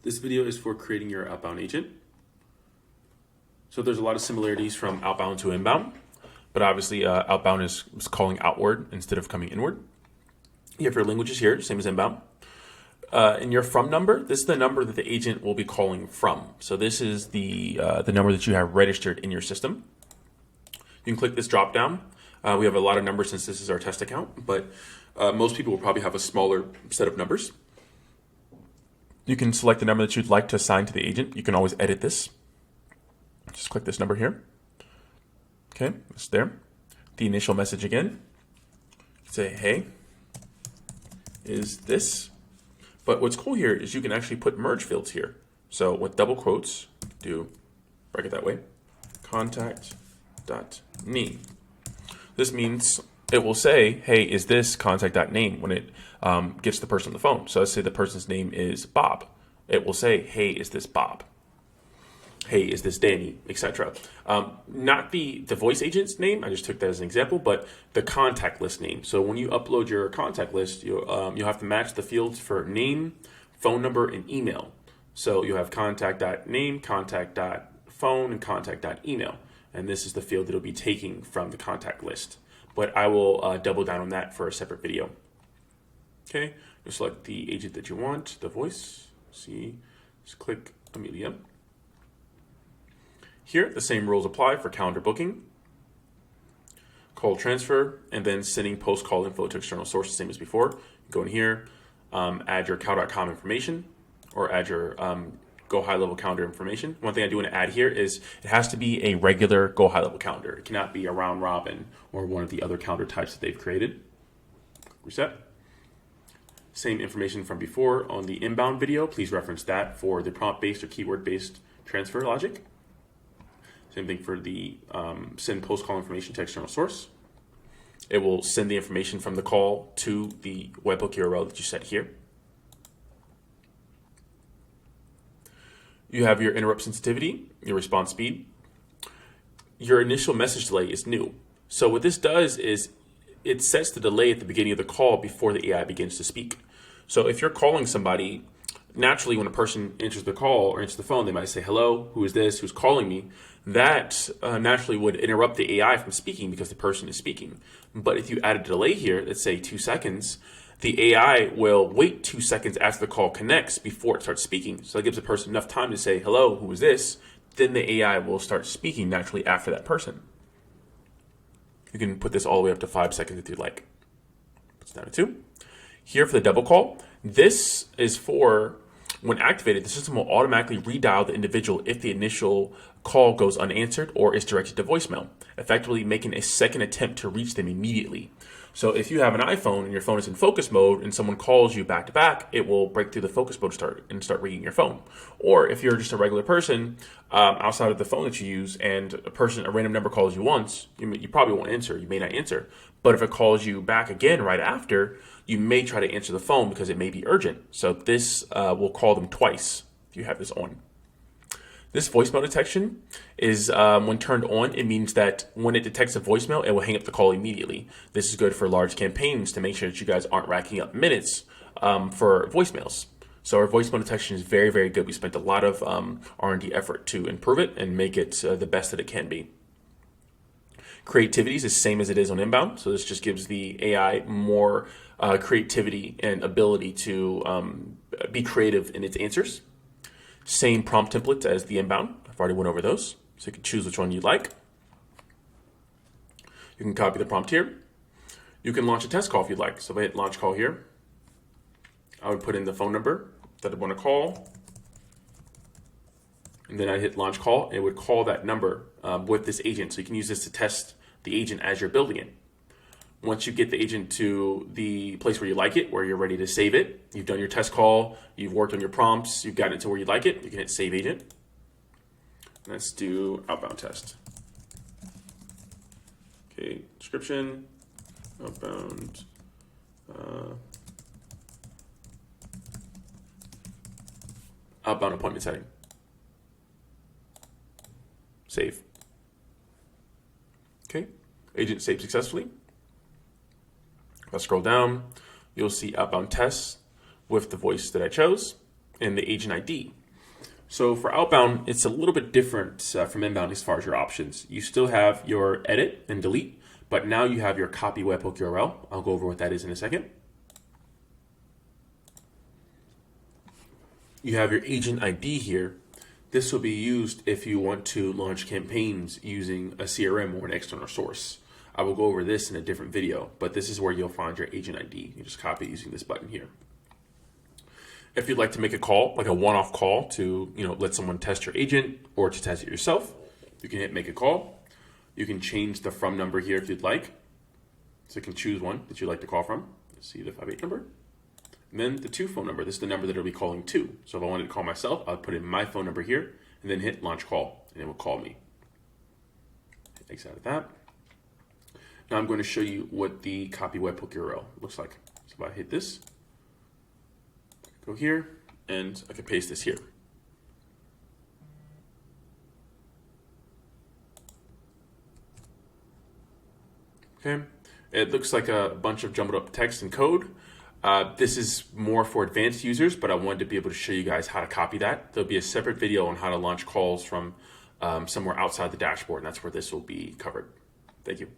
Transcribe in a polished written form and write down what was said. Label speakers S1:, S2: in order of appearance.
S1: This video is for creating your outbound agent. So there's a lot of similarities from outbound to inbound, but obviously outbound is calling outward instead of coming inward. You have your languages here, same as inbound. And your from number, this is the number that the agent will be calling from. So this is the number that you have registered in your system. You can click this drop down. We have a lot of numbers since this is our test account, but most people will probably have a smaller set of numbers. You can select the number that you'd like to assign to the agent. You can always edit this. Just click this number here. Okay, it's there. The initial message again. Say, hey, is this? But what's cool here is you can actually put merge fields here. So with double quotes, do break it that way, contact.name. This means it will say, hey, is this contact.name when it gets the person on the phone. So let's say the person's name is Bob. It will say, hey, is this Bob? Hey, is this Danny, etc. Not the voice agent's name, I just took that as an example, but the contact list name. So when you upload your contact list, you'll have to match the fields for name, phone number, and email. So you have contact.name, contact.phone, and contact.email. And this is the field that it'll be taking from the contact list. But I will double down on that for a separate video. Okay, you select the agent that you want, the voice. See, just click Amelia. Here, the same rules apply for calendar booking, call transfer, and then sending post-call info to external sources, same as before. Go in here, add your cow.com information, or add your Go High Level calendar information. One thing I do want to add here is it has to be a regular Go High Level calendar. It cannot be a round robin or one of the other calendar types that they've created. Reset. Same information from before on the inbound video. Please reference that for the prompt-based or keyword-based transfer logic. Same thing for the send post-call information to external source. It will send the information from the call to the webhook URL that you set here. You have your interrupt sensitivity, your response speed. Your initial message delay is new. So what this does is it sets the delay at the beginning of the call before the AI begins to speak. So if you're calling somebody, naturally when a person enters the call or enters the phone, they might say, hello, who is this, who's calling me? That naturally would interrupt the AI from speaking because the person is speaking. But if you add a delay here, let's say 2 seconds, the AI will wait 2 seconds after the call connects before it starts speaking. So that gives the person enough time to say, hello, who is this? Then the AI will start speaking naturally after that person. You can put this all the way up to 5 seconds if you'd like. It's down to 2. Here for the double call, this is for when activated, the system will automatically redial the individual if the initial call goes unanswered or is directed to voicemail, effectively making a second attempt to reach them immediately. So if you have an iPhone and your phone is in focus mode and someone calls you back to back, it will break through the focus mode and start ringing your phone. Or if you're just a regular person outside of the phone that you use and a random number calls you once, you probably won't answer, you may not answer. But if it calls you back again right after, you may try to answer the phone because it may be urgent. So this will call them twice if you have this on. This voicemail detection is when turned on, it means that when it detects a voicemail, it will hang up the call immediately. This is good for large campaigns to make sure that you guys aren't racking up minutes for voicemails. So our voicemail detection is very, very good. We spent a lot of R&D effort to improve it and make it the best that it can be. Creativity is the same as it is on inbound. So this just gives the AI more creativity and ability to be creative in its answers. Same prompt templates as the inbound. I've already went over those. So you can choose which one you'd like. You can copy the prompt here. You can launch a test call if you'd like. So if I hit launch call here, I would put in the phone number that I want to call. And then I hit launch call. And it would call that number with this agent. So you can use this to test the agent as you're building it. Once you get the agent to the place where you like it, where you're ready to save it, you've done your test call, you've worked on your prompts, you've gotten it to where you like it, you can hit save agent. Let's do outbound test. Okay, description, outbound, outbound appointment setting. Save. Okay, agent saved successfully. If I scroll down, you'll see outbound tests with the voice that I chose. and the agent ID. So for Outbound, it's a little bit different from Inbound as far as your options. You still have your edit and delete, but now you have your copy webhook URL. I'll go over what that is in a second. You have your agent ID here. This will be used if you want to launch campaigns using a CRM or an external source. I will go over this in a different video, but this is where you'll find your agent ID. You just copy using this button here. If you'd like to make a call, like a one-off call to let someone test your agent or to test it yourself, you can hit make a call. You can change the from number here if you'd like. So you can choose one that you'd like to call from. Let's see the 58 number. And then the to phone number. This is the number that it'll be calling to. So if I wanted to call myself, I'll put in my phone number here and then hit launch call, and it will call me. Exit out of that. Now I'm going to show you what the copy webhook URL looks like. So if I hit this, go here, and I can paste this here. Okay, it looks like a bunch of jumbled up text and code. This is more for advanced users, but I wanted to be able to show you guys how to copy that. There'll be a separate video on how to launch calls from somewhere outside the dashboard, and that's where this will be covered. Thank you.